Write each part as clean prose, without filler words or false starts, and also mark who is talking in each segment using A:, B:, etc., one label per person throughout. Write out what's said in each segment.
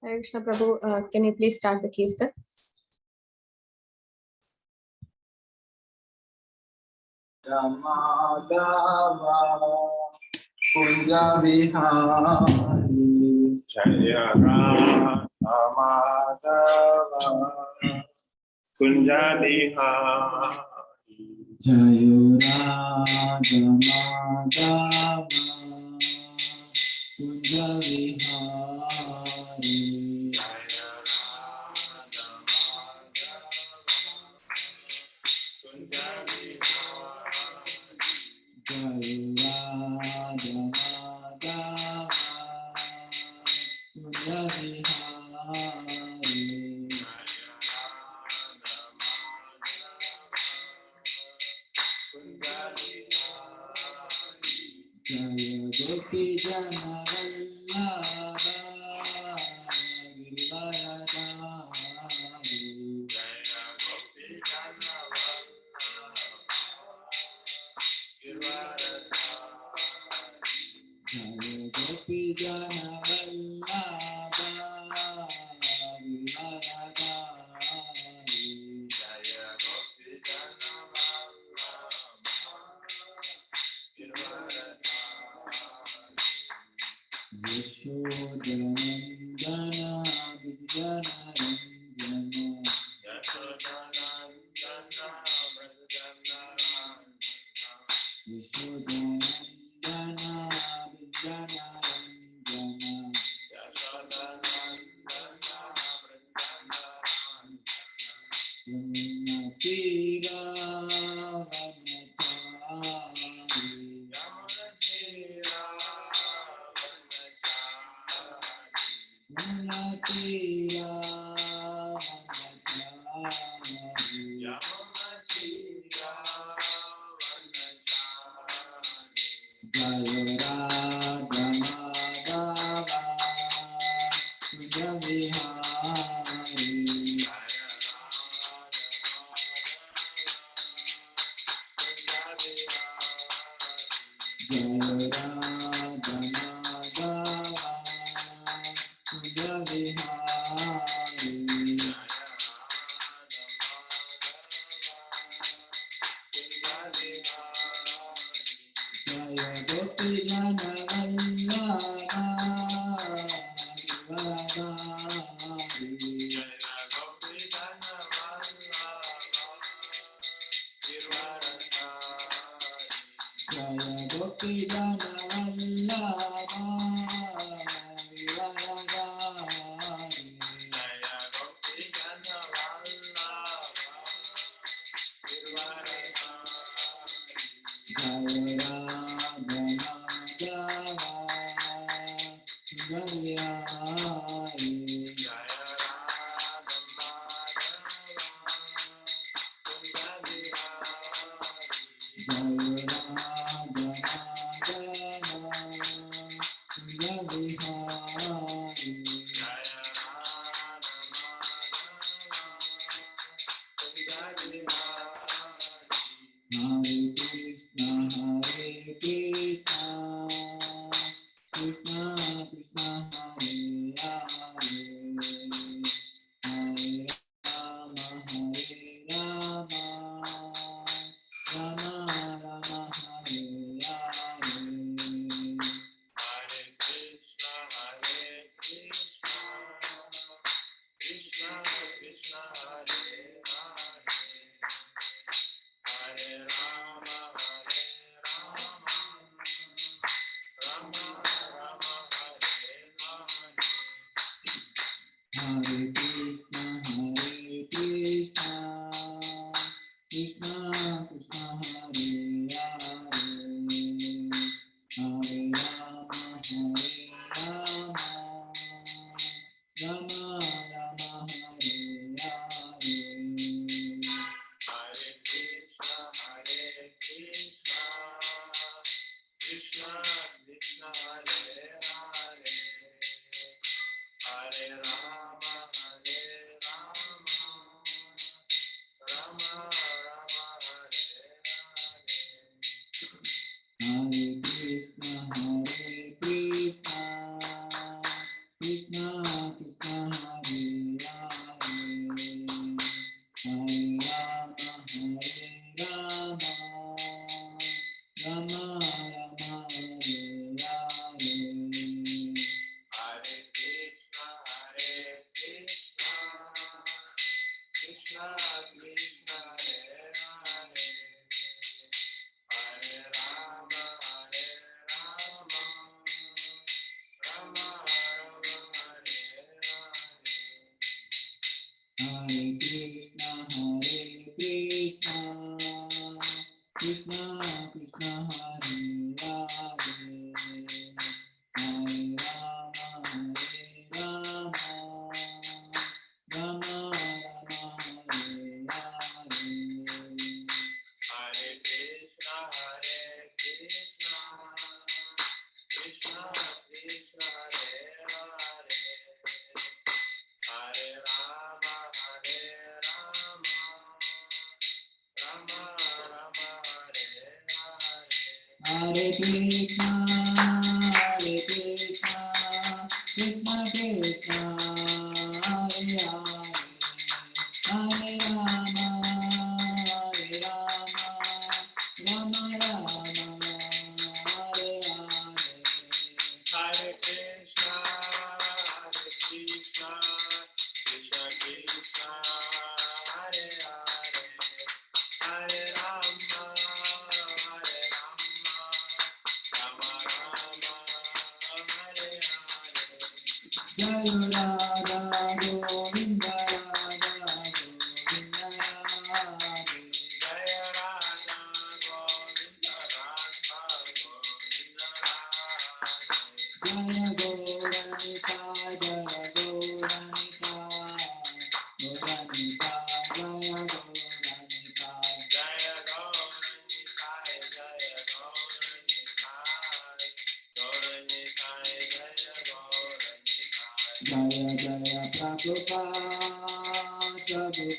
A: Hare Krishna Prabhu, can you please start the Kirtan?
B: Madhava Kunja Vihari Jaya Radha Madhava Kunja Vihari Jaya Radha Madhava Kunja Vihari Jaya Radha Madhava Kunja Hare Krishna, Krishna Krishna, Hare Hare, Hare Rama, Rama Rama, Hare Hare. Hare Krishna, Krishna Krishna, Hare Hare, Hare Rama, Rama Rama, Hare Hare. Hare Krishna, Krishna Krishna, Hare Hare, Hare Rama, Rama Rama, Hare Hare. Hare Krishna, Krishna Krishna, Hare Hare, Hare Rama, Rama Rama, Hare Hare. Jai Radha Govinda, Govinda Radhe. Jai Radha Govinda, Govinda Radhe. Jaya Gauranika, Jaya Gauranika, Gauranika, Jaya Gauranika, Jaya Gauranika, Jaya Gauranika, Gauranika, Jaya Gauranika. Jaya Jaya Prabhupada, Prabhupada, Jaya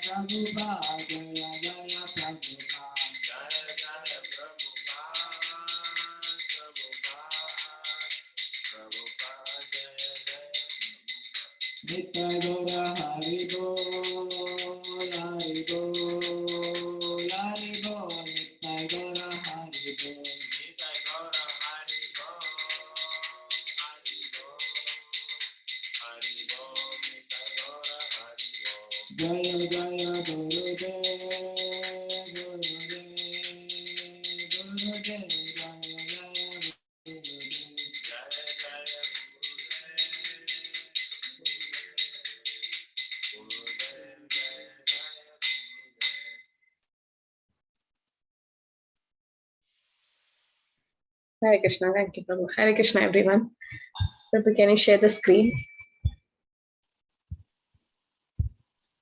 B: Jaya Prabhupada, Jaya Jaya Prabhupada, Prabhupada, Jaya Jaya. Nitya Gaura Hari Bol, Hari Bol, Hari Bol, Nitya Gaura Hari Bol, Nitya Gaura Hari Bol, Hari Bol, Hari Bol, Nitya Gaura Hari Bol. Jaya Jaya Gurudev, Gurudev, Gurudev, Jaya Jaya Gurudev, Jaya Jaya Gurudev, Jaya Jaya Gurudev.
A: Hare Krishna. Thank you, Prabhu. Hare Krishna, everyone. Prabhu, can you share the screen?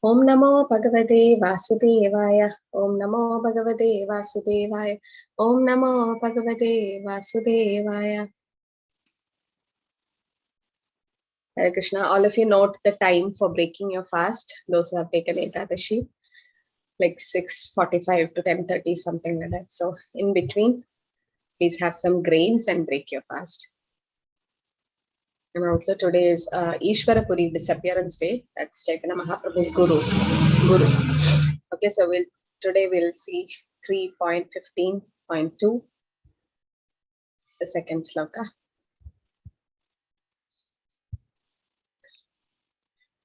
A: Om Namo Bhagavate Vasudevaya. Om Namo Bhagavate Vasudevaya. Om Namo Bhagavate Vasudevaya. Hare Krishna. All of you note the time for breaking your fast. Those who have taken Ekadashi, like 6:45 to 10:30, something like that. So in between, please have some grains and break your fast. And also today is Ishwarapuri disappearance day. That's Chaitanya Mahaprabhu's guru. Okay, so today we'll see 3.15.2, the second sloka.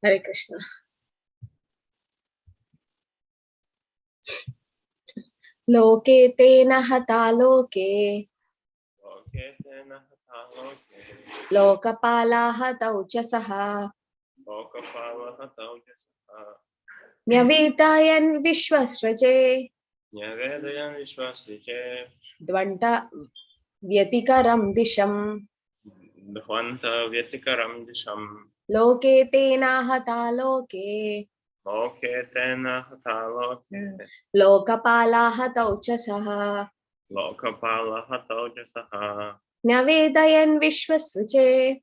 A: Hare Krishna. Loke tena hata loke, lokapala hatau chasaha, nyavitayan vishwasraje, dvanta vyatikaram disham, loke tena hata loke, lokapala hatau chasaha, nyavitayan vishwasraje,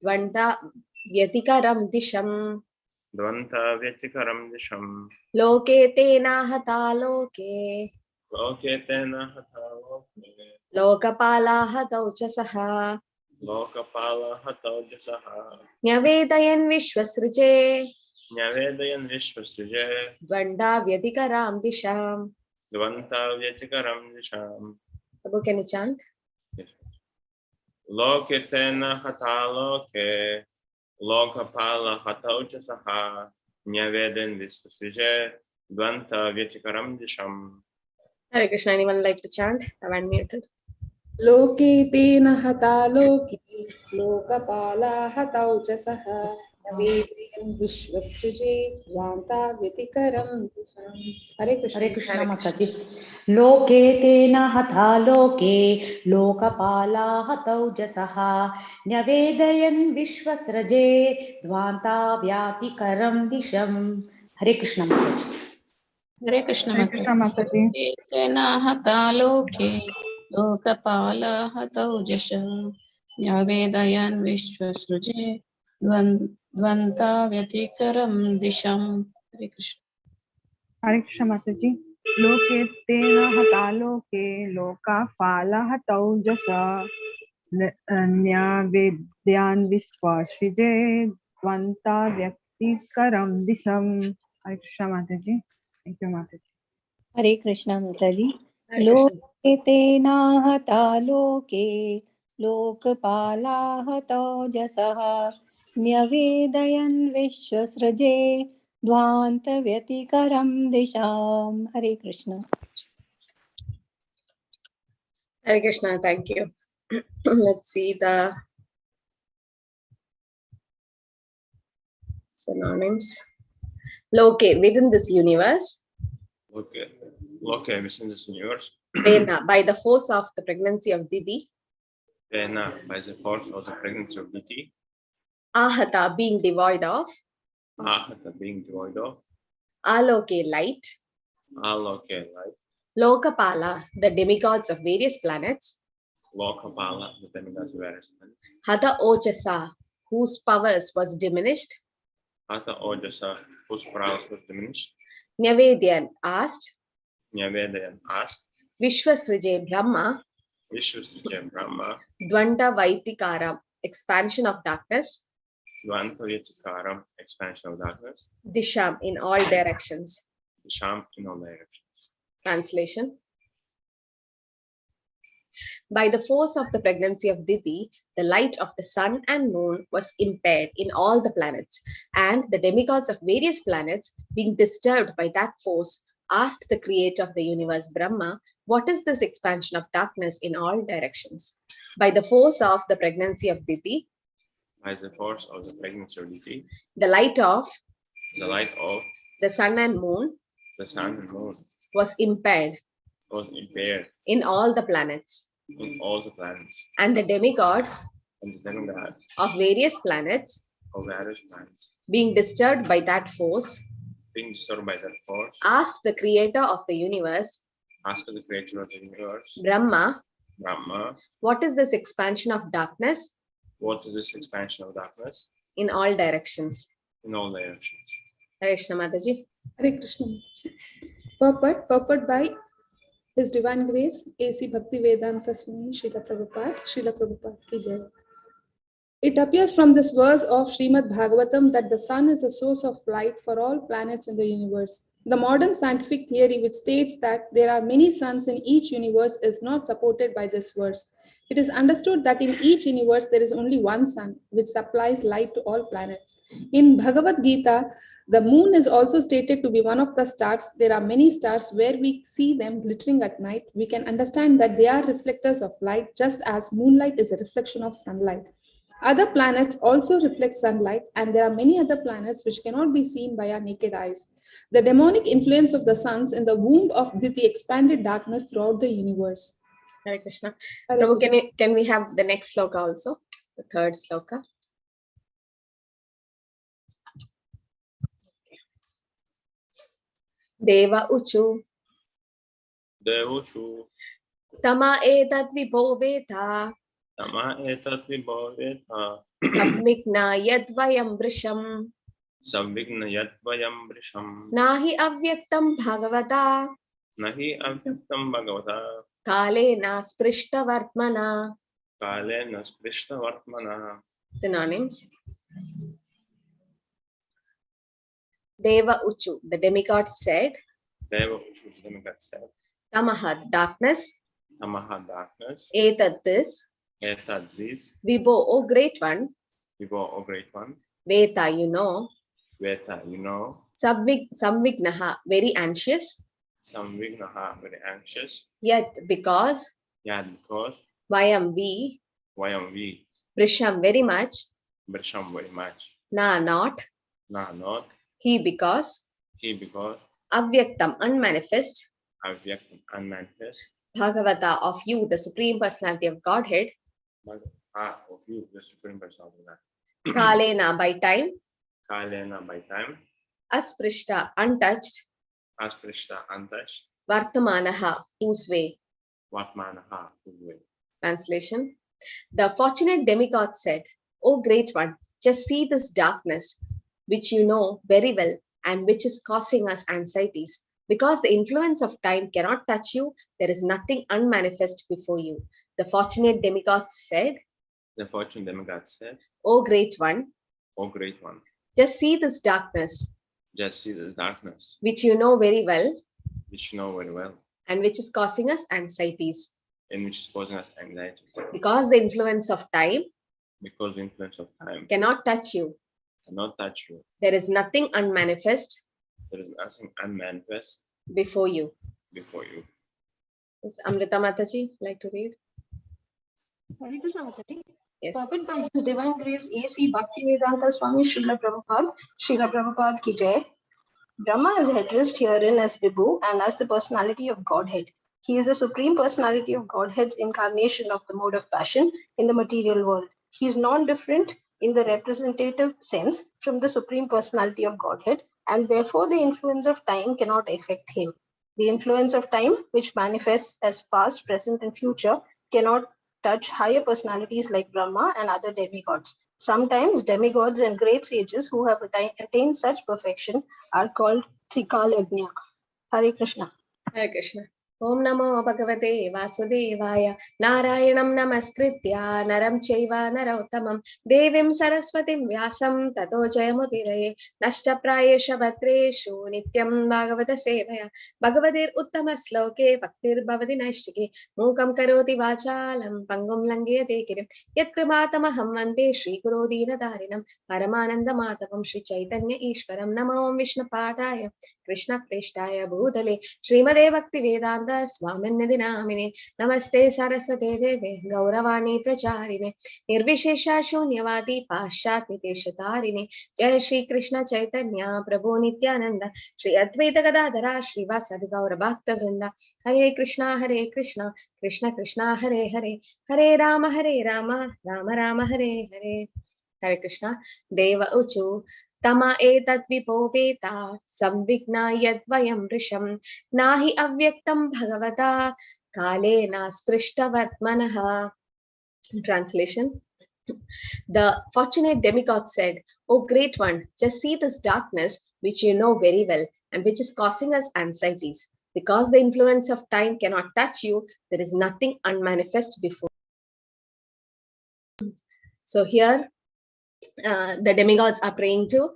A: dvanta vyatikaram disham, loke tena hata loke, lokapala hatau chasaha, nyavetayan vishwasruje, dvanda vyatikaram disham. Prabhu, can you chant?
B: Yes. Loketena hataloke, lokapala hatauchasaha, nyaveden vistusuje, dvanta vyatikaram disham.
A: Hare Krishna, anyone like to chant? I've unmuted.
C: लोके तेन हता लोके लोकपाला हतौ च सः नवेद्यं विश्वसृजे वान्ता व्यतिकरं दिशाम्. हरे कृष्ण.
D: हरे Krishna
A: Hare
D: माताजी.
A: Krishna.
D: लोके तेन हता लोके लोकपाला हतौ जसः न्यवेदयन् विश्वसृजे ध्वान्ता व्यातिकरं दिशम्. हरे कृष्ण माताजी.
E: हरे कृष्ण
F: हरे कृष्ण माता जी।
E: माता हता लोके लोकपाला हतौ जश न्यवेदयन् विश्वसृजे द्वन्द्वा व्यतिकरं दिशम्. हरे कृष्ण.
F: हरे कृष्ण माता जी। लोके तेन हता लोके लोकापाला हतौ जस न्यावेद्यान् विश्वासिजे त्वन्ता व्यक्तिकरं दिशम्। हरे कृष्ण माता जी। थैंक यू माता जी।
G: हरे कृष्ण माताजी।
A: Hare Krishna.
G: लोके तेनाहता लोके लोकपालाहतो जसः न्यवेदयन् विश्वसृजे ध्वान्तव्यतिकरं दिशाम्. हरे Krishna.
A: Hare Krishna. Thank you. Let's see the synonyms. Loke, within this universe,
B: Okay. Okay, within this universe.
A: Vena, by the force of the pregnancy of Didi,
B: Vena, by the force of the pregnancy of Diti.
A: Ahata, being devoid of,
B: Ahata, being devoid of.
A: Aloke, light,
B: Aloke, light.
A: Lokapala, the demigods of various planets,
B: Lokapala, the demigods of various planets.
A: Hata Ochasa, whose powers was diminished,
B: Hata Ojasa, whose prowess was diminished.
A: Nyavedyan, asked,
B: Nyavedayan asked.
A: Vishwasrije, Brahma,
B: Vishwasrija Brahma.
A: Dvanda Vaitikaram, expansion of darkness,
B: Dvantavitikaram, expansion of darkness.
A: Disham, in all directions.
B: Disham, in all directions.
A: Translation. By the force of the pregnancy of Diti, the light of the sun and moon was impaired in all the planets, and the demigods of various planets, being disturbed by that force, asked the creator of the universe, Brahma, what is this expansion of darkness in all directions? By the force of the pregnancy of Diti,
B: by the force of the pregnancy of Diti,
A: the light of
B: the
A: sun and moon
B: was impaired
A: in all the planets, and the demigods of various planets, being disturbed by that force, asked the creator of the universe, Brahma, what is this expansion of darkness in all directions? Hare Krishna Mataji.
C: Hare Krishna Mataji. Purport by His Divine Grace A.C. Bhaktivedanta Swami Srila Prabhupada ki jai. It appears from this verse of Shrimad Bhagavatam that the sun is the source of light for all planets in the universe. The modern scientific theory, which states that there are many suns in each universe, is not supported by this verse. It is understood that in each universe there is only one sun, which supplies light to all planets. In Bhagavad Gita, the moon is also stated to be one of the stars. There are many stars where we see them glittering at night. We can understand that they are reflectors of light, just as moonlight is a reflection of sunlight. Other planets also reflect sunlight, and there are many other planets which cannot be seen by our naked eyes. The demonic influence of the suns in the womb of the expanded darkness throughout the universe.
A: Hare Krishna.
C: Hare
A: Prabhu,
C: Krishna.
A: can we have the next sloka also? The third sloka. Deva Uchu.
B: Devuchu.
A: Tama etat vibho veta.
B: Tama etat vibhoveta.
A: Samvikna yadvayam vrisham.
B: Samvigna yadvayam vrisham.
A: Nahi avyaktam bhagavata.
B: Nahi avyaktam bhagavata.
A: Kalena sprishta vartmana.
B: Kalena sprishta vartmana.
A: Synonyms. Deva Uchu, the demigod said.
B: Deva Uchu, the demigod said.
A: Tamaha, darkness.
B: Tamaha, darkness.
A: Etat, this.
B: Etat, this.
A: Vibho, O great one.
B: Vibho, O great one.
A: Veta, you know.
B: Veta, you know.
A: Samvignaha, very anxious.
B: Samvignaha, very anxious.
A: Yet, because.
B: Yeah, because.
A: Vayam we,
B: Vayam we,
A: Brisham very much,
B: Brisham very much,
A: Na not,
B: Na not,
A: He because,
B: He because,
A: Avyaktam unmanifest,
B: Avyaktam unmanifest,
A: Bhagavata of you, the Supreme Personality of Godhead,
B: of you, the Supreme Personality.
A: Kalena by time,
B: Kalena by time,
A: Asprishta untouched,
B: Asprishta untouched,
A: Vartamanaha whose way.
B: Vatmanaha whose way.
A: Translation. The fortunate demigod said, O great one, just see this darkness, which you know very well and which is causing us anxieties. Because the influence of time cannot touch you, there is nothing unmanifest before you. The fortunate demigod said,
B: The fortune demigod said,
A: O great one,
B: O great one,
A: just see this darkness,
B: just see the darkness,
A: which you know very well
B: which you know very well,
A: and which is causing us anxieties.
B: and which is causing us anxiety.
A: Because the influence of time
B: Because the influence of time
A: cannot touch you,
B: cannot touch you,
A: there is nothing unmanifest
B: there is nothing unmanifest
A: before you.
B: before you.
A: Is Amrita Mataji like to read?
H: Hare Krishna Mataji.
A: Yes.
H: Purport by His Divine Grace A.C. Bhaktivedanta Swami Srila Prabhupada ki jai. Brahma is addressed herein as Vibhu and as the personality of Godhead. He is the supreme personality of Godhead's incarnation of the mode of passion in the material world. He is non-different in the representative sense from the supreme personality of Godhead, and therefore the influence of time cannot affect him. The influence of time, which manifests as past, present, and future, cannot touch higher personalities like Brahma and other demigods. Sometimes demigods and great sages who have attained such perfection are called Trikalagnya. Hare Krishna.
A: Hare Krishna. Om Namo Bhagavate Vasudevaya Narayanam Namaskritya Naram Chaiva Narottamam Devim Saraswatim Vyasam Tato Jayamudiraye Nashta Prayesha Bhatreshu Nityam Bhagavata Sevaya Bhagavadir Uttama Sloke Bhaktir Bhavati Naishtike Mukam Karoti Vachalam Pangum Langete Kirim Yat Krimatamaham Vande Shri Guru Dina Dharinam Paramananda Matavam Shri Chaitanya Ishwaram Namo Vishnu Padaya Krishna Preshtaya Bhutale Shrimade Bhaktivedanta Swaminidhi Namine Namaste Saraswate Deve Gauravani Pracharine Nirvishesha Shunyavadi Pashyati Teshatarine Jai Shri Krishna Chaitanya Prabhu Nityananda Shri Advaita Gadadhara Shri Vasadi Gaura Bhakta Vrinda Hare Krishna Krishna Krishna Hare Hare Hare Rama Rama Rama Hare Hare. Hare Krishna. Deva Uchu Tama etat vipoveta samvigna yadvayam risham nahi avyaktam bhagavata kalena sprishtavatmanaha. Translation. The fortunate demigod said, O great one, just see this darkness which you know very well and which is causing us anxieties. Because the influence of time cannot touch you, there is nothing unmanifest before. So here the demigods are praying to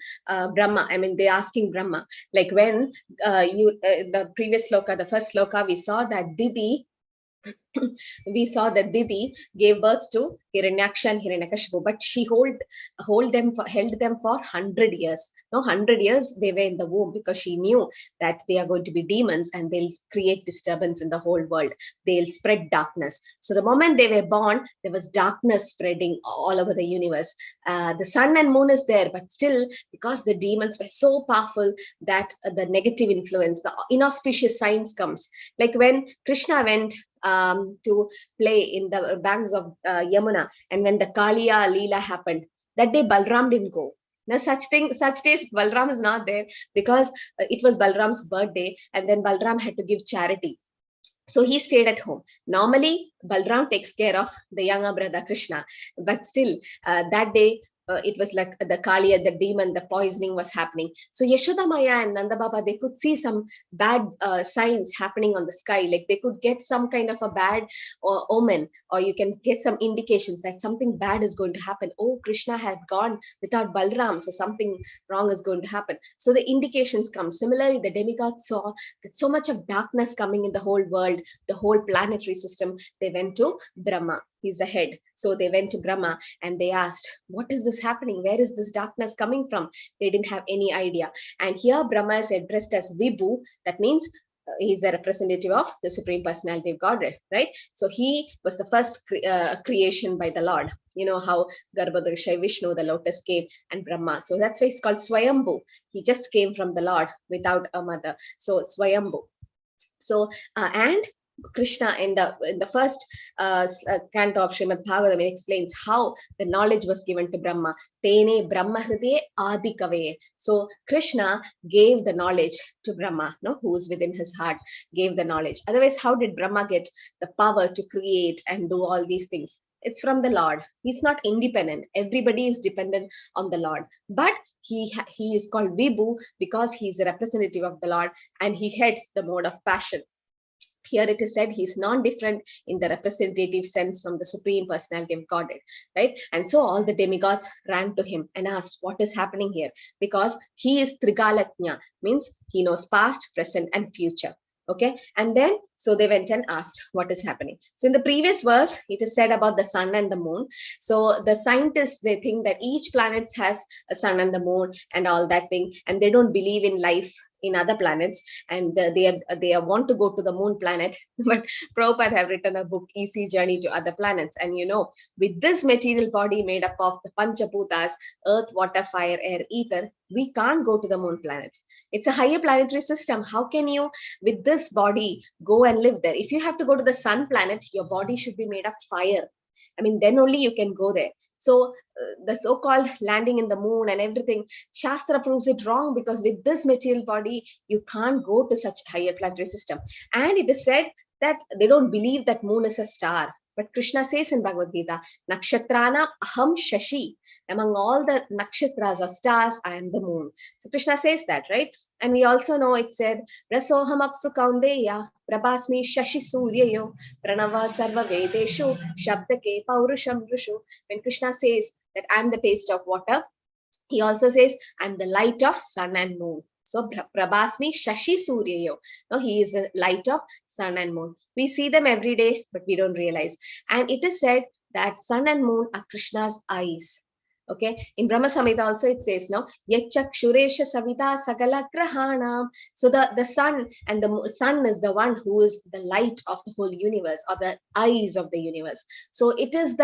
A: Brahma. I mean, they're asking Brahma, like when the previous sloka, the first sloka, we saw that Didi gave birth to Hiranyaksha and Hiranyakashipu, but she held them for 100 years. No, 100 years they were in the womb because she knew that they are going to be demons and they'll create disturbance in the whole world. They'll spread darkness. So the moment they were born, there was darkness spreading all over the universe. The sun and moon is there, but still, because the demons were so powerful that the negative influence, the inauspicious signs comes. Like when Krishna went to play in the banks of Yamuna, and when the Kaliya Leela happened, that day Balram didn't go. Now, such days Balram is not there because it was Balram's birthday, and then Balram had to give charity. So he stayed at home. Normally, Balram takes care of the younger brother Krishna, but still, that day it was like the Kaliya, the demon, the poisoning was happening. So Yashoda Maya and Nanda Baba, they could see some bad signs happening on the sky. Like they could get some kind of a bad omen, or you can get some indications that something bad is going to happen. Oh, Krishna had gone without Balram, so something wrong is going to happen. So the indications come. Similarly, the demigods saw that so much of darkness coming in the whole world, the whole planetary system. They went to Brahma. He's the head. So they went to Brahma and they asked, what is this happening? Where is this darkness coming from? They didn't have any idea. And here Brahma is addressed as Vibhu. That means he's a representative of the Supreme Personality of Godhead, right? So he was the first creation by the Lord. You know how Garbhodaksha Vishnu, the lotus came, and Brahma. So that's why it's called Swayambhu. He just came from the Lord without a mother. So Swayambhu. So and Krishna in the first canto of Shrimad Bhagavatam explains how the knowledge was given to Brahma. Tene Brahma Hridaye Adi Kavaye. So Krishna gave the knowledge to Brahma, no, who is within his heart, gave the knowledge. Otherwise, how did Brahma get the power to create and do all these things? It's from the Lord. He's not independent. Everybody is dependent on the Lord. But he is called Vibhu because he is a representative of the Lord, and he heads the mode of passion. Here it is said he's non-different in the representative sense from the Supreme Personality of Godhead, right? And so all the demigods ran to him and asked, what is happening here? Because he is Trigalatnya, means he knows past, present, and future. Okay, and then so they went and asked what is happening. So in the previous verse, it is said about the sun and the moon. So the scientists, they think that each planet has a sun and the moon and all that thing, and they don't believe in life in other planets, and they want to go to the moon planet. But Prabhupada have written a book, Easy Journey to Other Planets. And you know, with this material body made up of the Panchabhutas, earth, water, fire, air, ether, we can't go to the moon planet. It's a higher planetary system. How can you, with this body, go and live there? If you have to go to the sun planet, your body should be made of fire. I mean, then only you can go there. So the so-called landing in the moon and everything, Shastra proves it wrong, because with this material body, you can't go to such higher planetary system. And it is said that they don't believe that moon is a star. But Krishna says in Bhagavad Gita, Nakshatrana aham shashi. Among all the nakshatras or stars, I am the moon. So Krishna says that, right? And we also know it said, Rasoham apsu kaundeya, prabhasmi shashi suryayo, pranava sarva vedeshu, shabdake paurusham rushu. When Krishna says that I am the taste of water, he also says, I'm the light of sun and moon. So Prabhasmi Shashi Suryayo. No, he is the light of sun and moon. We see them every day, but we don't realize. And it is said that sun and moon are Krishna's eyes. Okay, in Brahma Samhita also it says, no, Yachakshuresha Savita Sagala Grahana. So the sun, and the sun is the one who is the light of the whole universe, or the eyes of the universe. So it is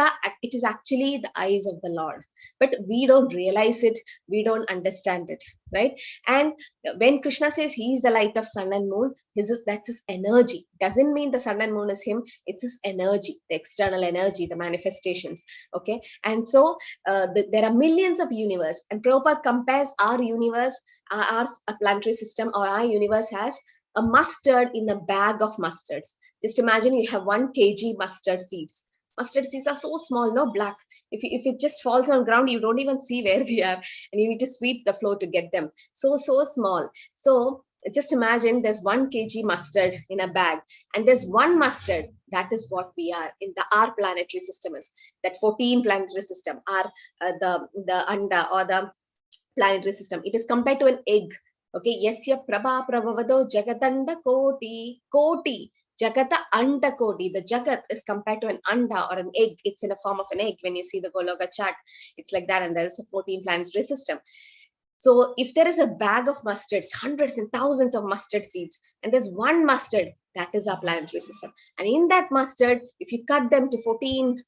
A: actually the eyes of the Lord, but we don't realize it, we don't understand it, right? And when Krishna says he is the light of sun and moon, that's his energy. Doesn't mean the sun and moon is him, it's his energy, the external energy, the manifestations. Okay, and so there are millions of universe, and Prabhupada compares our universe, our planetary system, or our universe has a mustard in a bag of mustards. Just imagine you have 1 kg mustard seeds. Mustard seeds are so small, no, black. If it just falls on ground, you don't even see where they are, and you need to sweep the floor to get them. So small. So just imagine there's 1 kg mustard in a bag, and there's one mustard. That is what we are in our planetary system is. That 14 planetary system are the anda, or the planetary system. It is compared to an egg. Okay, yasya prabha pravavado jagatanda koti. Jagata anda koti. The jagat is compared to an anda, or an egg. It's in the form of an egg. When you see the Goloka chart, it's like that, and there is a 14 planetary system. So if there is a bag of mustards, hundreds and thousands of mustard seeds, and there's one mustard, that is our planetary system. And in that mustard, if you cut them to 14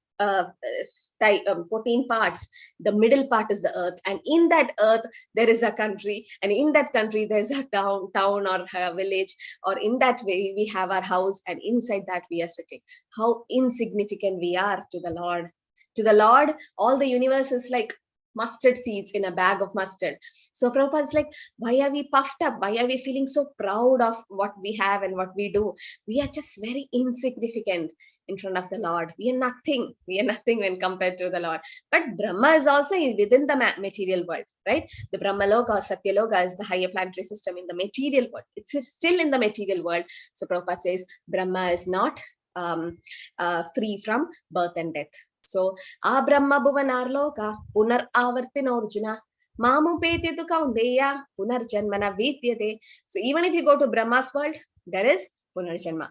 A: parts, the middle part is the earth, and in that earth there is a country, and in that country there's a town or a village, or in that way we have our house, and inside that we are sitting. How insignificant we are to the Lord. To the Lord, all the universe is like mustard seeds in a bag of mustard. So Prabhupada is like, why are we puffed up? Why are we feeling so proud of what we have and what we do? We are just very insignificant in front of the Lord. We are nothing. We are nothing when compared to the Lord. But Brahma is also within the material world, right? The Brahmaloka or Satyaloka is the higher planetary system in the material world. It's still in the material world. So Prabhupada says Brahma is not free from birth and death. So, a Brahma Bhuvanarloka, Punar Avartino Arjuna, Mamu Petitu Kaundeya, Punar Janmana Vidyate. So, even if you go to Brahma's world, there is Punar Janma.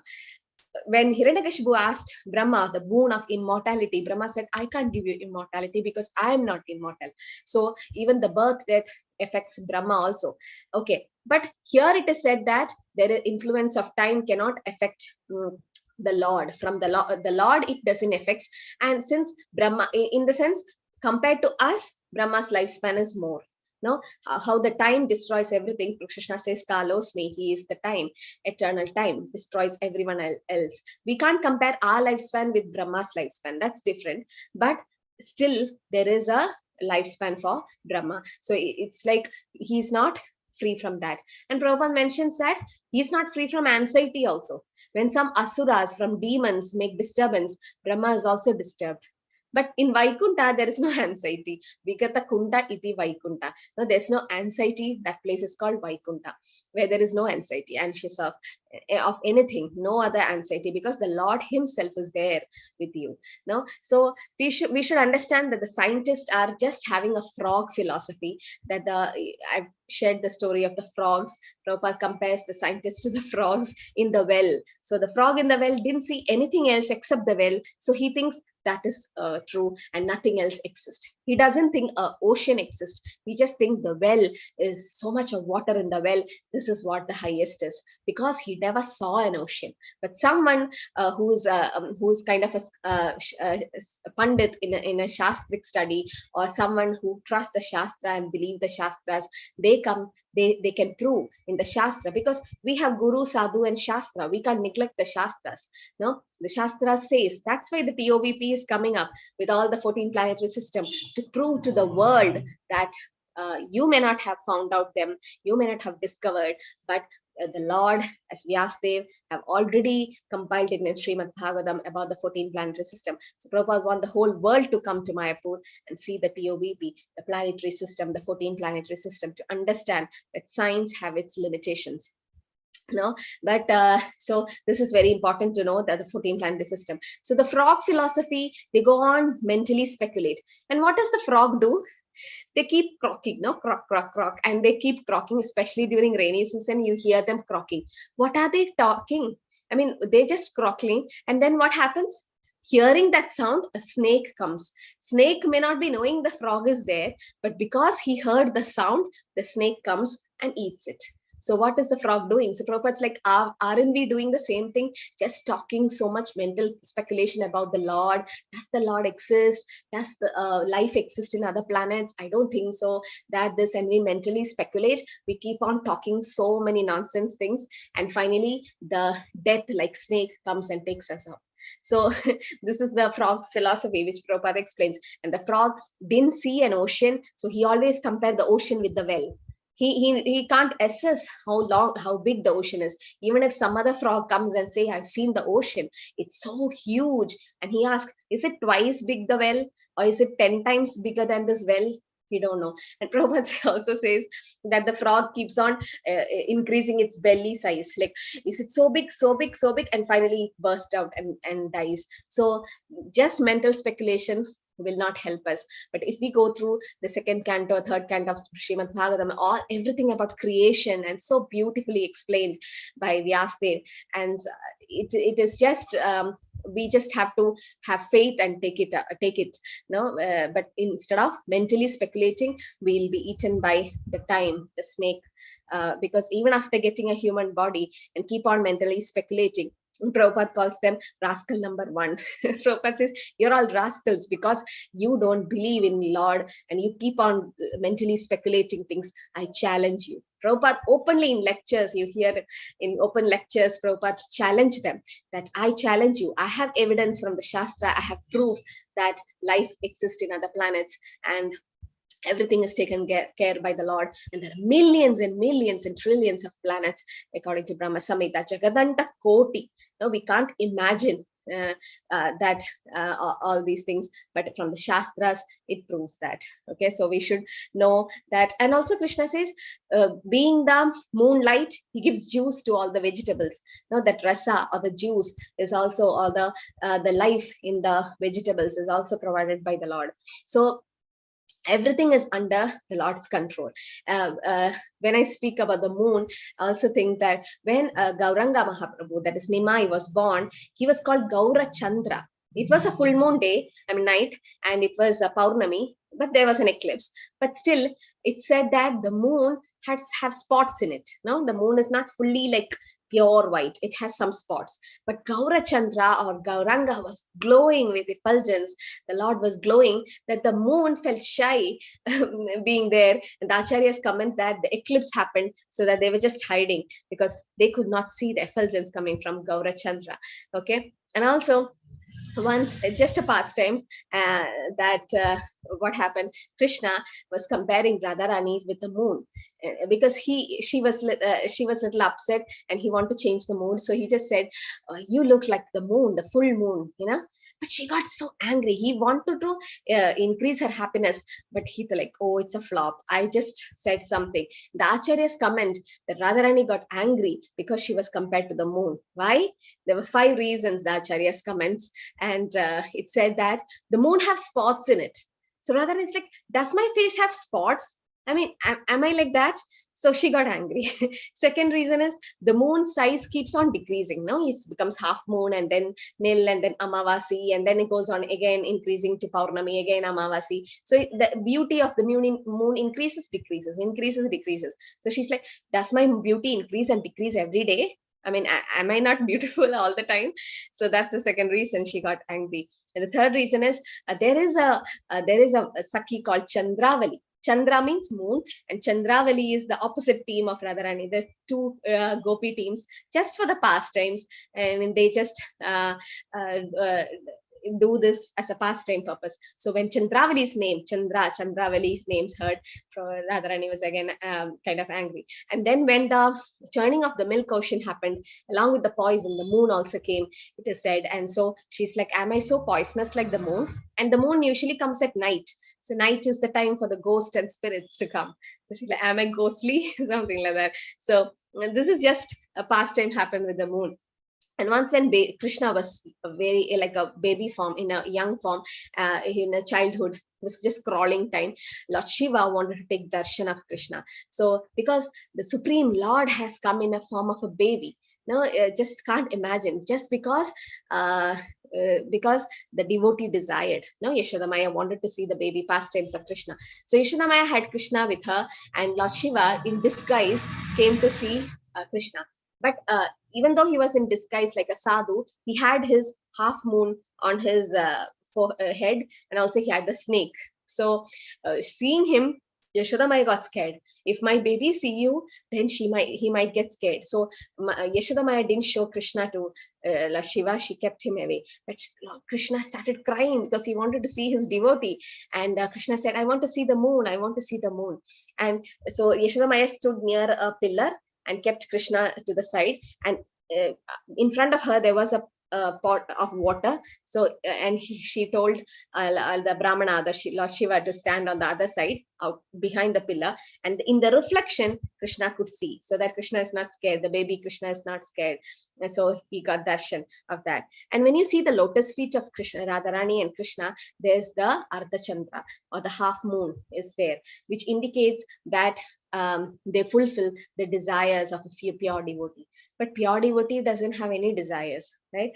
A: when Hiranyakashipu asked Brahma the boon of immortality, Brahma said, I can't give you immortality because I am not immortal. So even the birth, death affects Brahma also. Okay. But here it is said that there is influence of time cannot affect the Lord. From the Lord, it doesn't affect. And since Brahma, in the sense, compared to us, Brahma's lifespan is more. No, how the time destroys everything. Krishna says, Kalosmi, he is the time, eternal time, destroys everyone else. We can't compare our lifespan with Brahma's lifespan. That's different. But still, there is a lifespan for Brahma. So it's like he's not free from that. And Prabhupada mentions that he's not free from anxiety also. When some asuras from demons make disturbance, Brahma is also disturbed. But in Vaikunta, there is no anxiety. Vigata Kunta iti Vaikunta. No, there's no anxiety. That place is called Vaikunta, where there is no anxiety, anxious of anything, no other anxiety, because the Lord himself is there with you. No, so we should understand that the scientists are just having a frog philosophy. That I've shared the story of the frogs. Prabhupada compares the scientists to the frogs in the well. So the frog in the well didn't see anything else except the well. So he thinks that is true and nothing else exists. He doesn't think ocean exists. He just thinks the well is so much of water in the well. This is what the highest is, because he never saw an ocean. But someone who's kind of a pandit in a shastric study, or someone who trusts the shastra and believe the shastras, they can prove in the shastra, because we have guru, sadhu and shastra. We can't neglect the shastras. No, the shastra says. That's why the TOVP is coming up with all the 14 planetary system, to prove to the world that you may not have found out them, you may not have discovered, but the Lord, as Vyasadev, have already compiled in Shrimad Bhagavatam about the 14 planetary system. So Prabhupada want the whole world to come to Mayapur and see the TOVP, the planetary system, the 14 planetary system, to understand that science have its limitations. No, but so this is very important to know, that the 14 planetary system. So the frog philosophy, they go on mentally speculate. And what does the frog do? They keep crocking, no, croak, croak, croak, and they keep crocking, especially during rainy season. You hear them crocking. What are they talking? I mean, they just croaking, and then what happens? Hearing that sound, a snake comes. Snake may not be knowing the frog is there, but because he heard the sound, the snake comes and eats it. So what is the frog doing? So Prabhupada's like, aren't we doing the same thing? Just talking so much mental speculation about the Lord. Does the Lord exist? Does the life exist in other planets? I don't think so. That this, and we mentally speculate. We keep on talking so many nonsense things. And finally, the death like snake comes and takes us up. So this is the frog's philosophy, which Prabhupada explains. And the frog didn't see an ocean. So he always compared the ocean with the well. He can't assess how big the ocean is. Even if some other frog comes and say, I've seen the ocean, it's so huge. And he asks, is it twice big the well, or is it 10 times bigger than this well? We don't know. And Prabhupada also says that the frog keeps on increasing its belly size. Like, is it so big, so big, so big? And finally it bursts out and dies. So just mental speculation will not help us. But if we go through the second canto, third canto of Shrimad Bhagavatam, all everything about creation, and so beautifully explained by Vyasadev, and it is just we just have to have faith and take it. No, but instead of mentally speculating, we'll be eaten by the time, the snake, because even after getting a human body and keep on mentally speculating, Prabhupada calls them rascal number one. Prabhupada says, you're all rascals because you don't believe in Lord and you keep on mentally speculating things. I challenge you. Prabhupada openly in lectures, you hear in open lectures, Prabhupada challenge them that I challenge you. I have evidence from the Shastra. I have proof that life exists in other planets, and everything is taken care by the Lord, and there are millions and millions and trillions of planets according to Brahma Samhita, Jagadanta Koti. No, we can't imagine that all these things, but from the Shastras it proves that. Okay, so we should know that. And also Krishna says, being the moonlight, he gives juice to all the vegetables. Now that rasa, or the juice, is also, or the life in the vegetables is also provided by the Lord. So everything is under the Lord's control. When I speak about the moon, I also think that when Gauranga Mahaprabhu, that is Nimai, was born, he was called Gaura Chandra. It was a full moon day, night, and it was a Paurnami, but there was an eclipse. But still, it said that the moon have spots in it. No, the moon is not fully like pure white. It has some spots. But Gaura Chandra or Gauranga was glowing with effulgence. The Lord was glowing that the moon felt shy being there. And the Acharyas comment that the eclipse happened so that they were just hiding because they could not see the effulgence coming from Gaura Chandra. Okay. And also, once, just a pastime, that what happened, Krishna was comparing Radharani with the moon, because she was a little upset and he wanted to change the mood, so he just said, you look like the moon, the full moon, but she got so angry. He wanted to increase her happiness, but he thought like, oh, it's a flop, I just said something. The Acharyas comment that Radharani got angry because she was compared to the moon. Why? There were 5 reasons, the Acharyas comments, and it said that the moon have spots in it. So Radharani is like, does my face have spots? I mean, am I like that? So she got angry. Second reason is the moon size keeps on decreasing. No, it becomes half moon and then nil and then amavasi, and then it goes on again increasing to Paurnami, again amavasi. So the beauty of the moon increases, decreases, increases, decreases. So she's like, does my beauty increase and decrease every day? I mean, am I not beautiful all the time? So that's the second reason she got angry. And the third reason is there is a Sakhi called Chandravali. Chandra means moon, and Chandravali is the opposite team of Radharani. The 2 gopi teams, just for the pastimes, and they just do this as a pastime purpose. So when Chandravali's name, Chandravali's name's heard, Radharani was again kind of angry. And then when the churning of the milk ocean happened, along with the poison, the moon also came, it is said. And so she's like, am I so poisonous like the moon? And the moon usually comes at night. So night is the time for the ghosts and spirits to come. So she's like, am I ghostly? Something like that. So this is just a pastime happened with the moon. And once when Krishna was very like a baby form, in a young form, in a childhood, was just crawling time, Lord Shiva wanted to take darshan of Krishna. So because the Supreme Lord has come in a form of a baby, no, just can't imagine. Just because the devotee desired. No, Yashodamaya wanted to see the baby pastimes of Krishna. So Yashodamaya had Krishna with her, and Lord Shiva in disguise came to see Krishna. But even though he was in disguise like a sadhu, he had his half moon on his head, and also he had the snake. So seeing him, Yashodamaya got scared. If my baby see you, then he might get scared. So Yashodamaya didn't show Krishna to Lord Shiva. She kept him away. But Krishna started crying because he wanted to see his devotee. And Krishna said, I want to see the moon. I want to see the moon. And so Yashodamaya stood near a pillar and kept Krishna to the side. And in front of her, there was a pot of water. So, and she told the Brahmana, Lord Shiva, to stand on the other side, out behind the pillar. And in the reflection, Krishna could see, so that Krishna is not scared. The baby Krishna is not scared. And so he got darshan of that. And when you see the lotus feet of Krishna, Radharani and Krishna, there's the Ardha Chandra, or the half moon is there, which indicates that they fulfill the desires of a pure devotee. But pure devotee doesn't have any desires, right?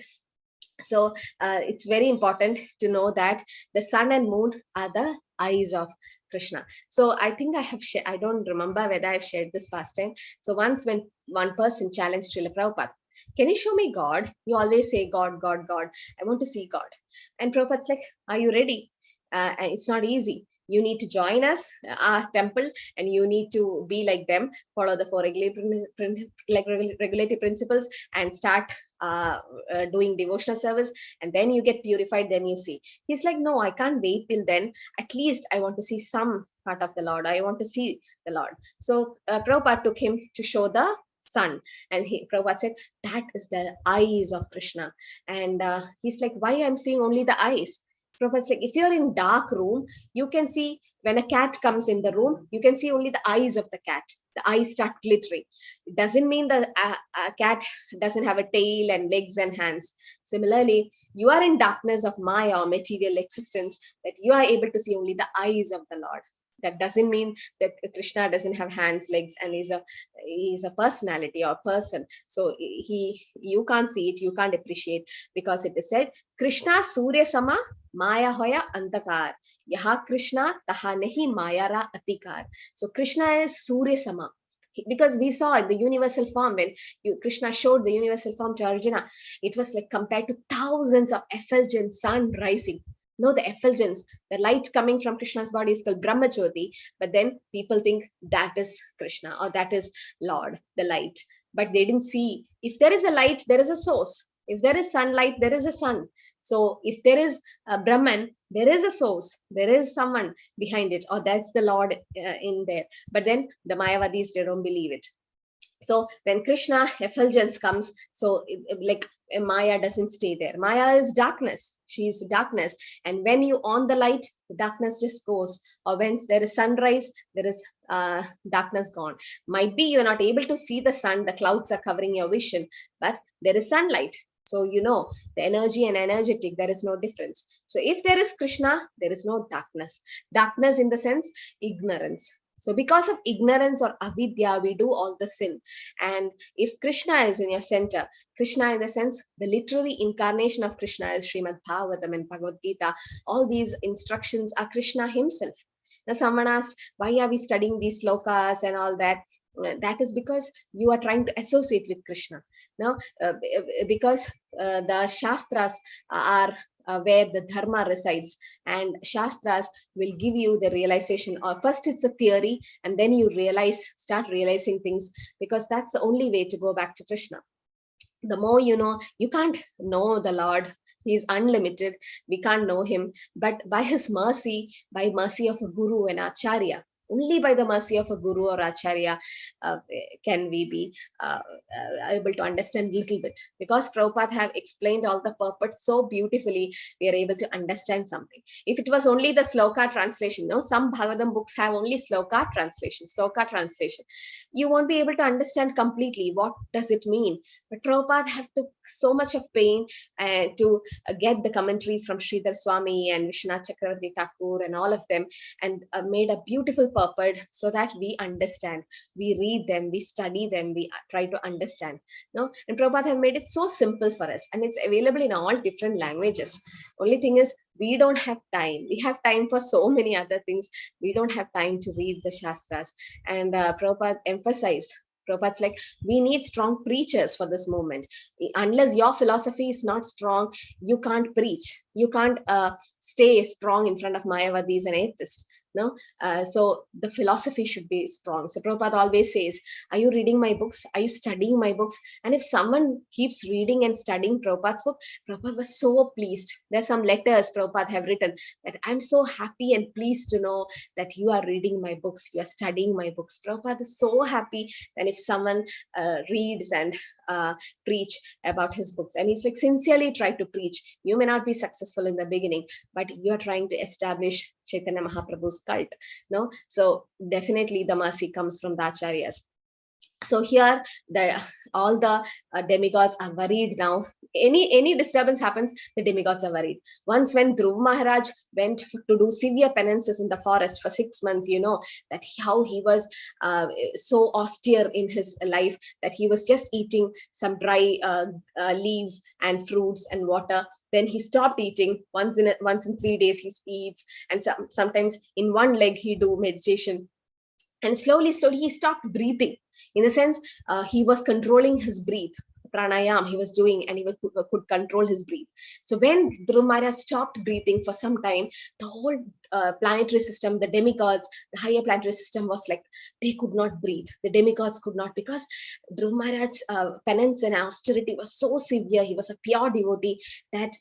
A: So it's very important to know that the sun and moon are the eyes of Krishna. So I think I don't remember whether I've shared this past time. So once when one person challenged Srila Prabhupada, can you show me God? You always say God, God, God. I want to see God. And Prabhupada's like, are you ready? And it's not easy. You need to join us, our temple, and you need to be like them, follow the 4 regulative principles, and start doing devotional service, and then you get purified, then you see. He's like, no, I can't wait till then. At least I want to see some part of the Lord. I want to see the Lord. So Prabhupada took him to show the sun, and Prabhupada said, that is the eyes of Krishna. And he's like, why I'm seeing only the eyes? Prabhupada's like, if you're in dark room, you can see When a cat comes in the room, you can see only the eyes of the cat. The eyes start glittering. It doesn't mean the cat doesn't have a tail and legs and hands. Similarly, you are in darkness of Maya or material existence, that you are able to see only the eyes of the Lord. That doesn't mean that Krishna doesn't have hands, legs, and he's a personality or person. So you can't see it, you can't appreciate, because it is said, Krishna Surya Sama Maya Hoya Antakar. Yaha Krishna Taha Nahi Mayara Atikar. So Krishna is Surya Sama. Because we saw the universal form, when Krishna showed the universal form to Arjuna, it was like compared to thousands of effulgent sun rising. No, the effulgence, the light coming from Krishna's body is called Brahmajyoti, but then people think that is Krishna or that is Lord, the light. But they didn't see, if there is a light, there is a source. If there is sunlight, there is a sun. So if there is a Brahman, there is a source, there is someone behind it, or that's the Lord in there. But then the Mayavadis, they don't believe it. So when Krishna effulgence comes, so like Maya doesn't stay there. Maya is darkness. She is darkness. And when you on the light, the darkness just goes. Or when there is sunrise, there is darkness gone. Might be you're not able to see the sun, the clouds are covering your vision, but there is sunlight. So, the energy and energetic, there is no difference. So if there is Krishna, there is no darkness. Darkness in the sense, ignorance. So because of ignorance or avidya, we do all the sin. And if Krishna is in your center, Krishna in the sense, the literary incarnation of Krishna is Shrimad Bhagavatam and Bhagavad Gita. All these instructions are Krishna himself. Now someone asked, why are we studying these slokas and all that? That is because you are trying to associate with Krishna. Now, because the Shastras are where the Dharma resides, and Shastras will give you the realization, or first it's a theory and then you start realizing things, because that's the only way to go back to Krishna. The more you know, you can't know the Lord. He is unlimited. We can't know him. But by his mercy, by mercy of a guru and acharya, only by the mercy of a guru or acharya can we be able to understand a little bit. Because Prabhupada have explained all the purpose so beautifully, we are able to understand something. If it was only the sloka translation, some Bhagavatam books have only sloka translation, you won't be able to understand completely what does it mean. But Prabhupada have took so much of pain to get the commentaries from Sridhar Swami and Vishwanath Chakravarti Thakur and all of them, and made a beautiful purport so that we understand. We read them, we study them, we try to understand. And Prabhupada have made it so simple for us, and it's available in all different languages. Only thing is, we don't have time. We have time for so many other things. We don't have time to read the Shastras. And Prabhupada emphasized, Prabhupada's like, we need strong preachers for this movement. Unless your philosophy is not strong, you can't preach. You can't stay strong in front of Mayavadis and atheists. So the philosophy should be strong. So Prabhupada always says, are you reading my books? Are you studying my books? And if someone keeps reading and studying Prabhupada's book, Prabhupada was so pleased. There's some letters Prabhupada have written that I'm so happy and pleased to know that you are reading my books, you are studying my books. Prabhupada is so happy. And if someone reads and preach about his books, and he's like, sincerely try to preach. You may not be successful in the beginning, but you are trying to establish Chaitanya Mahaprabhu's cult. So definitely the mercy comes from the acharyas. So here, all the demigods are worried now. Any disturbance happens, the demigods are worried. Once when Dhruv Maharaj went to do severe penances in the forest for 6 months, that how he was so austere in his life, that he was just eating some dry leaves and fruits and water. Then he stopped eating. Once in 3 days he eats, and sometimes in one leg he do meditation. And slowly he stopped breathing. In a sense, he was controlling his breath. Pranayam he was doing, and he could control his breath. So when Dhruv Maharaj stopped breathing for some time, the whole planetary system, the demigods, the higher planetary system was like, they could not breathe. The demigods could not, because Dhruv Maharaj's penance and austerity was so severe. He was a pure devotee that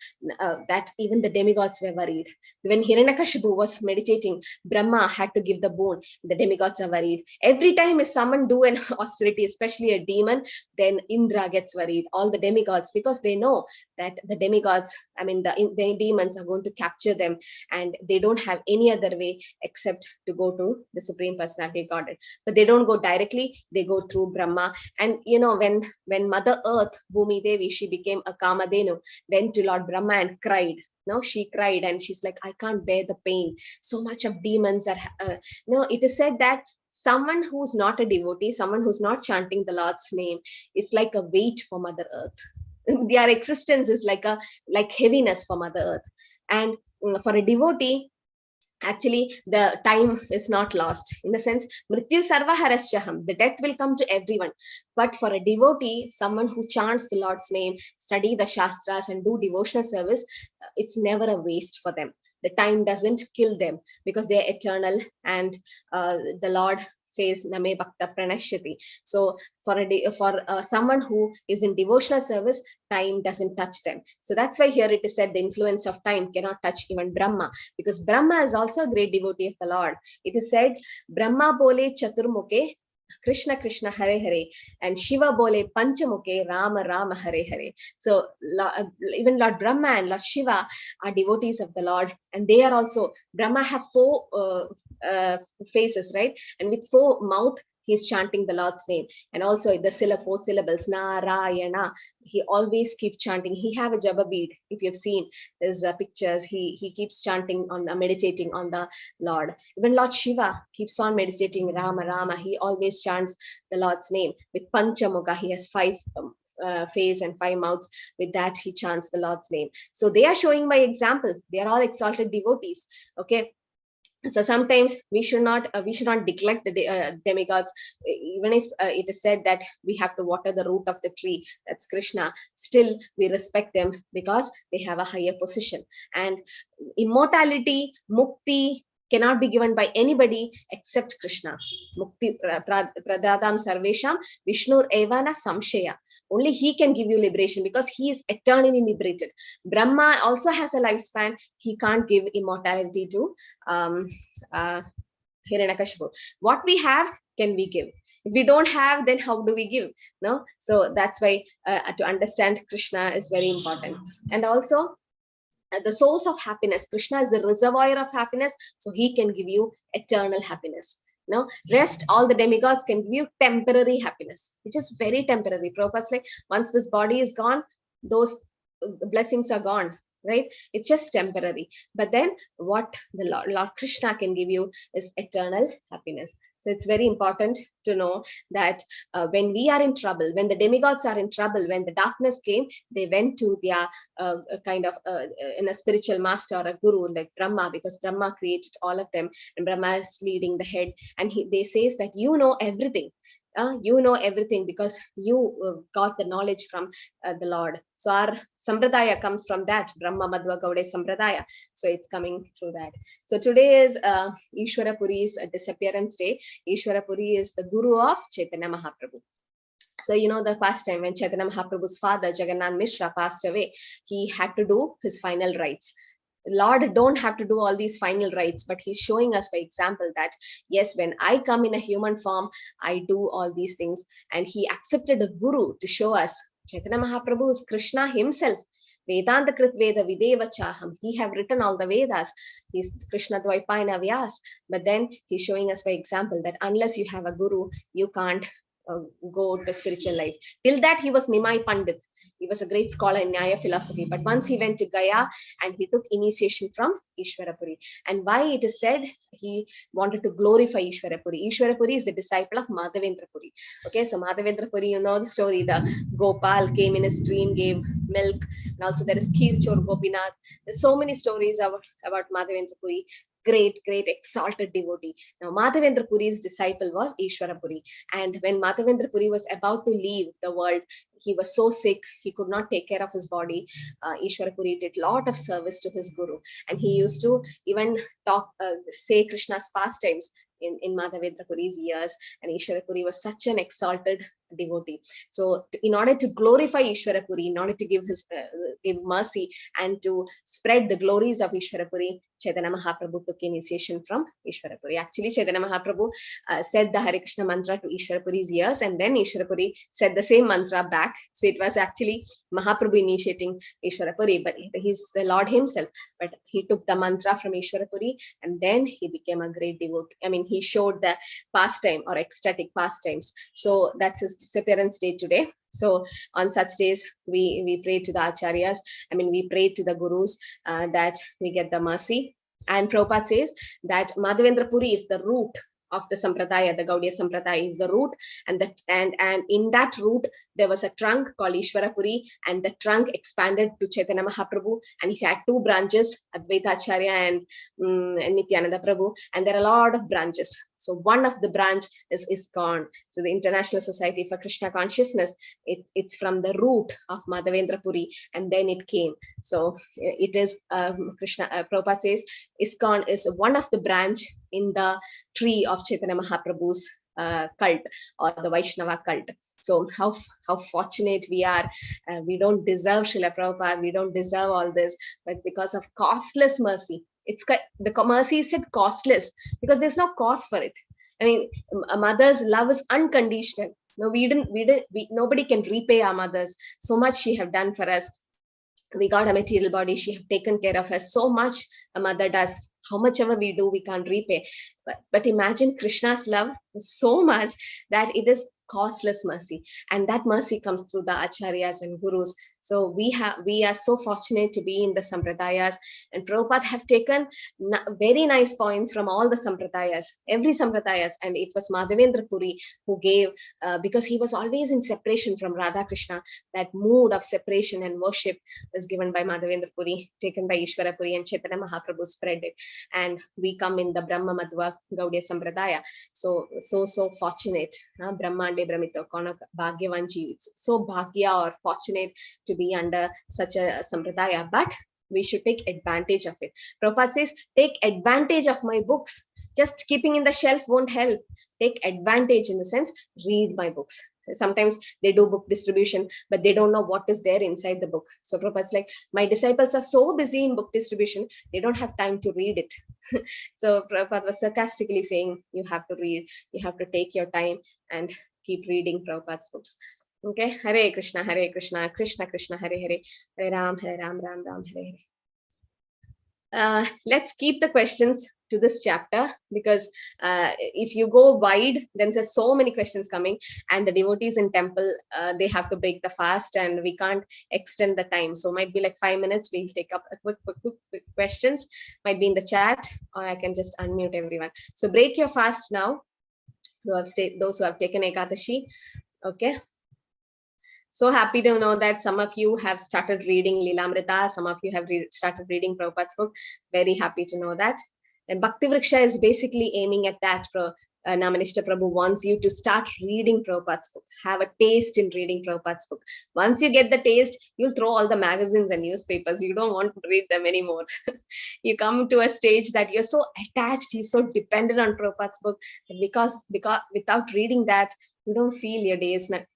A: even the demigods were worried. When Hiranyakashipu was meditating, Brahma had to give the boon. The demigods are worried. Every time if someone do an austerity, especially a demon, then Indra gets worried, all the demigods, because they know that the demigods, the demons are going to capture them, and they don't have have any other way except to go to the Supreme Personality of Godhead. But they don't go directly, they go through Brahma. And when Mother Earth, Bhumi Devi, she became a Kamadhenu, went to Lord Brahma and cried. No, she cried and she's like, I can't bear the pain. So much of demons are. It is said that someone who's not a devotee, someone who's not chanting the Lord's name, is like a weight for Mother Earth. Their existence is like heaviness for Mother Earth. And for a devotee, actually the time is not lost. In the sense, mrityu sarva harasyaham, the death will come to everyone. But for a devotee, someone who chants the Lord's name, study the Shastras and do devotional service, it's never a waste for them. The time doesn't kill them because they're eternal. And the Lord says name bhakta pranashyati. So for someone who is in devotional service, time doesn't touch them. So that's why here it is said the influence of time cannot touch even Brahma, because Brahma is also a great devotee of the Lord. It is said Brahma bole chaturmukhe Krishna Krishna Hare Hare, and Shiva bole Panchamukhe Rama Rama Hare Hare. So even Lord Brahma and Lord Shiva are devotees of the Lord, and they are also, Brahma have four faces, right? And with four mouth, he's chanting the Lord's name. And also the four syllables, Narayana, he always keeps chanting. He have a jaba bead. If you've seen his pictures, he keeps chanting meditating on the Lord. Even Lord Shiva keeps on meditating Rama Rama. He always chants the Lord's name. With Panchamukha, he has five face and five mouths. With that, he chants the Lord's name. So they are showing by example. They are all exalted devotees. Okay. So sometimes we should not neglect the demigods, even if it is said that we have to water the root of the tree, that's Krishna. Still, we respect them because they have a higher position. And immortality, mukti, cannot be given by anybody except Krishna. Mukti pradadam sarvesham Vishnur evana samshaya. Only he can give you liberation because he is eternally liberated. Brahma also has a lifespan. He can't give immortality to Hiranyakashipu. What we have, can we give? If we don't have, then how do we give? No. So that's why to understand Krishna is very important. And also, the source of happiness, Krishna is the reservoir of happiness, so he can give you eternal happiness. No, rest, all the demigods can give you temporary happiness, which is very temporary. Prabhupada's like, once this body is gone, those blessings are gone, right? It's just temporary. But then what the Lord Krishna can give you is eternal happiness. So it's very important to know that when we are in trouble, when the demigods are in trouble, when the darkness came, they went to their in a spiritual master or a guru like Brahma, because Brahma created all of them, and Brahma is leading the head. And they says that you know everything. You know everything because you got the knowledge from the Lord. So our Sampradaya comes from that, Brahma Madhva Gaude Sampradaya. So it's coming through that. So today is Ishwara Puri's disappearance day. Ishwara Puri is the guru of Chaitanya Mahaprabhu. So, the past time when Chaitanya Mahaprabhu's father, Jagannath Mishra, passed away, he had to do his final rites. Lord don't have to do all these final rites, but he's showing us by example that, yes, when I come in a human form, I do all these things. And he accepted a guru to show us. Chaitanya Mahaprabhu is Krishna himself. Vedanta Krit Veda Videva Chaham. He have written all the Vedas. He's Krishna Dvaipayana Vyas. But then he's showing us by example that unless you have a guru, you can't go to spiritual life. Till that, he was Nimai Pandit. He was a great scholar in Nyaya philosophy. But once he went to Gaya and he took initiation from Ishwarapuri. And why it is said he wanted to glorify Ishwarapuri. Ishwarapuri is the disciple of Madhavendra Puri. Okay, so Madhavendra Puri, you know the story. The Gopal came in his dream, gave milk. And also there is Kirchor Gopinath. There's so many stories about Madhavendra Puri. Great exalted devotee. Now Madhavendra Puri's disciple was Ishwara Puri, and when Madhavendra Puri was about to leave the world, he was so sick he could not take care of his body. Ishwara Puri did lot of service to his guru, and he used to even say Krishna's pastimes in Madhavendra Puri's ears. And Ishwara Puri was such an exalted devotee. So in order to glorify Ishwara Puri, in order to give his give mercy and to spread the glories of Ishwara Puri, Chaitanya Mahaprabhu took initiation from Ishwarapuri. Actually, Chaitanya Mahaprabhu said the Hare Krishna mantra to Ishwarapuri's ears, and then Ishwarapuri said the same mantra back. So it was actually Mahaprabhu initiating Ishwarapuri, but he's the Lord himself. But he took the mantra from Ishwarapuri, and then he became a great devotee. I mean, he showed the pastime or ecstatic pastimes. So that's his disappearance day today. So on such days, we pray to the acharyas. I mean, we pray to the gurus that we get the mercy. And Prabhupada says that Madhavendra Puri is the root of the Sampradaya, the Gaudiya Sampradaya is the root, and in that root there was a trunk called Ishwarapuri, and the trunk expanded to Chaitanya Mahaprabhu, and he had two branches, Advaita Acharya and Nityananda Prabhu, and there are a lot of branches. So one of the branch is ISKCON, so the International Society for Krishna Consciousness. It's from the root of Madhavendra Puri, and then it came. So it is Prabhupada says ISKCON is one of the branch in the tree of Chaitanya Mahaprabhu's cult or the Vaishnava cult. So how fortunate we are. We don't deserve Srila Prabhupada, we don't deserve all this, but because of costless mercy, the mercy is said costless because there's no cost for it. I mean, a mother's love is unconditional. No, nobody can repay our mothers. So much she have done for us. We got a material body, she have taken care of us so much. A mother does. How much ever we do, we can't repay. But imagine Krishna's love is so much that it is costless mercy, and that mercy comes through the acharyas and gurus. So we are so fortunate to be in the sampradayas, and Prabhupada have taken very nice points from all the sampradayas, every sampradayas, and it was Madhavendra Puri who gave, because he was always in separation from Radha Krishna. That mood of separation and worship was given by Madhavendra Puri, taken by Ishwara Puri, and Chaitanya Mahaprabhu spread it, and we come in the Brahma Madhva Gaudiya Sampradaya. So fortunate. Brahmande Brahmito Konak Bhagyavanji. So Bhagya or fortunate to be under such a Sampradaya, but we should take advantage of it. Prabhupada says, take advantage of my books. Just keeping in the shelf won't help. Take advantage in the sense, read my books. Sometimes they do book distribution, but they don't know what is there inside the book. So Prabhupada's like, my disciples are so busy in book distribution, they don't have time to read it. So Prabhupada was sarcastically saying, you have to read, you have to take your time and keep reading Prabhupada's books. Okay, Hare Krishna, Krishna Krishna, Hare Hare, Hare Ram, Ram Ram, Hare Hare. Let's keep the questions to this chapter, because if you go wide, then there's so many questions coming, and the devotees in temple, they have to break the fast, and we can't extend the time. So might be like 5 minutes. We'll take up a quick questions, might be in the chat, or I can just unmute everyone. So break your fast now, those who have taken Ekadashi. Okay. So happy to know that some of you have started reading Lilamrita, some of you have started reading Prabhupada's book. Very happy to know that. And Bhakti Vriksha is basically aiming at that. Namanishta Prabhu wants you to start reading Prabhupada's book. Have a taste in reading Prabhupada's book. Once you get the taste, you'll throw all the magazines and newspapers. You don't want to read them anymore. You come to a stage that you're so attached, you're so dependent on Prabhupada's book, because without reading that, you don't feel your day is not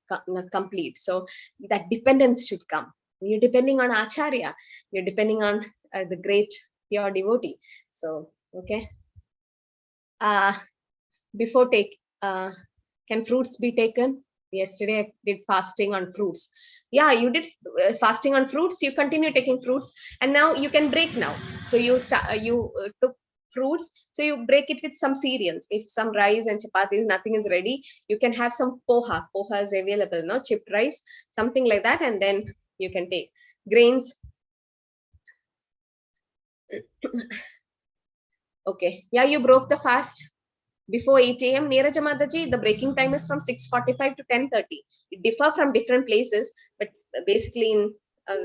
A: complete. So that dependence should come. You're depending on Acharya. You're depending on the great pure devotee. So, okay. Before can fruits be taken? Yesterday I did fasting on fruits. Yeah, you did fasting on fruits. You continue taking fruits, and now you can break now. So you took fruits, so you break it with some cereals. If some rice and chapatis, nothing is ready, you can have some poha. Poha is available, no? Chipped rice, something like that, and then you can take grains. Okay, yeah, you broke the fast before 8 a.m. Neeraja Mataji, the breaking time is from 6:45 to 10:30. It differ from different places, but basically in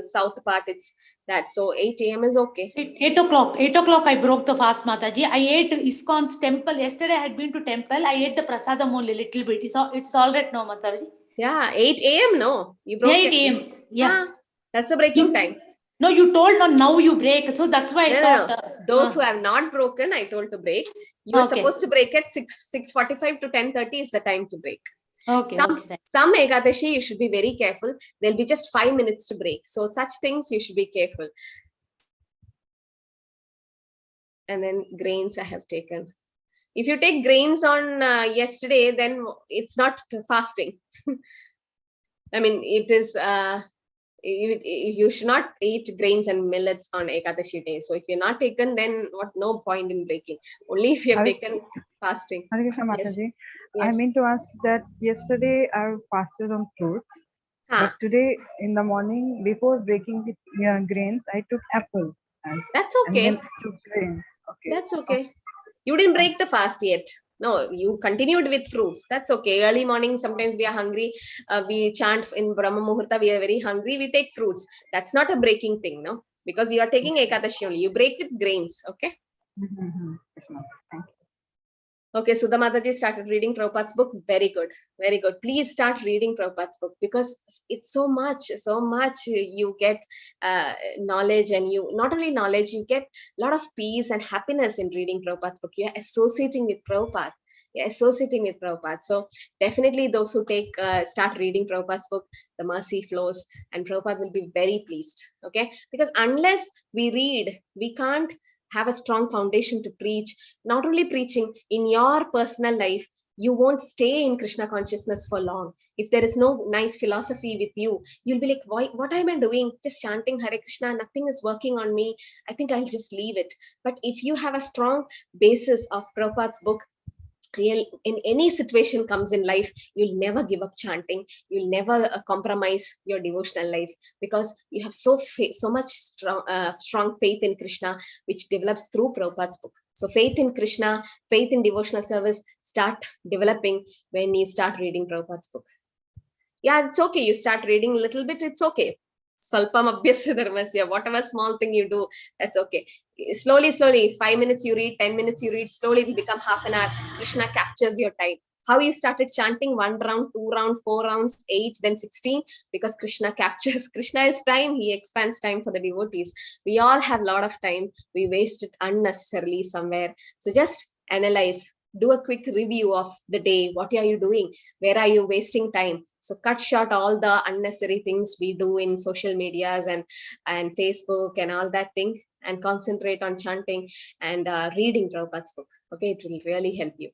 A: south part it's that. So 8 a.m. is okay.
D: 8 o'clock. 8 o'clock I broke the fast, Mataji. I ate ISKCON's temple. Yesterday I had been to temple. I ate the prasadam only a little bit. It's all right now, Mataji.
A: Yeah, 8 a.m. No, you broke
D: 8 a.m. Yeah.
A: That's the breaking time.
D: No, you told now you break. So that's why I thought.
A: No. Those who have not broken, I told to break. You are supposed to break at 6:45 to 10:30 is the time to break.
D: Okay.
A: Some Ekadashi, you should be very careful. There'll be just 5 minutes to break. So such things you should be careful. and then grains I have taken. If you take grains on yesterday, then it's not fasting. I mean, it is, you should not eat grains and millets on Ekadashi day. So if you're not taken, then what? No point in breaking. Only if you have
F: Hare-
A: taken fasting.
F: Hare Krishna
A: Yes.
F: Mataji. I
A: Yes.
F: mean to ask that yesterday I fasted on fruits, but today in the morning before breaking the grains, I took apple
A: That's
F: and then
A: okay.
F: took grain. Okay.
A: That's okay. You didn't break the fast yet. No, you continued with fruits. That's okay. Early morning, sometimes we are hungry. We chant in Brahma Muhurta, we are very hungry. We take fruits. That's not a breaking thing, no? Because you are taking Ekadashi only. You break with grains, okay?
F: Mm-hmm. Yes, ma'am. Thank you.
A: Okay, Sudha Mataji started reading Prabhupada's book. Very good. Very good. Please start reading Prabhupada's book because it's so much you get knowledge, and you not only knowledge, you get a lot of peace and happiness in reading Prabhupada's book. You're associating with Prabhupada. You're associating with Prabhupada. So definitely those who take start reading Prabhupada's book, the mercy flows and Prabhupada will be very pleased. Okay, because unless we read, we can't have a strong foundation to preach. Not only preaching, in your personal life, you won't stay in Krishna consciousness for long. If there is no nice philosophy with you, you'll be like, why, what am I doing? Just chanting Hare Krishna, nothing is working on me. I think I'll just leave it. But if you have a strong basis of Prabhupada's book, in any situation comes in life, you'll never give up chanting. You'll never compromise your devotional life because you have so much strong faith in Krishna, which develops through Prabhupada's book. So faith in Krishna, faith in devotional service start developing when you start reading Prabhupada's book. Yeah, it's okay. You start reading a little bit, it's okay. Salpam abhyasya dharmasya, whatever small thing you do, that's okay. Slowly, 5 minutes you read, 10 minutes you read, slowly it'll become half an hour. Krishna captures your time. How you started chanting 1 round, 2 round, 4 rounds, 8, then 16, because Krishna captures. Krishna is time, he expands time for the devotees. We all have a lot of time. We waste it unnecessarily somewhere. So just analyze, do a quick review of the day. What are you doing? Where are you wasting time? So cut short all the unnecessary things we do in social medias and Facebook and all that thing, and concentrate on chanting and reading Prabhupada's book. Okay, it will really help you.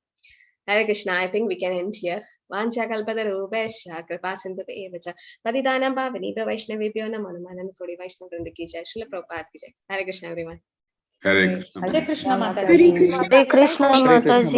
A: Hare Krishna, I think we can end here. Vancha kalpatarubhasya kripa sindhubheva cha patitanam pavanebhyo vaishnavebhyo namo namo kodi Vaishnava vrinda ki jai. Srila Prabhupada ki jai. Hare Krishna, everyone.
B: Hare Krishna.
D: Hare Krishna Mataji.
H: Hare Krishna. Hare Krishna, Mataji.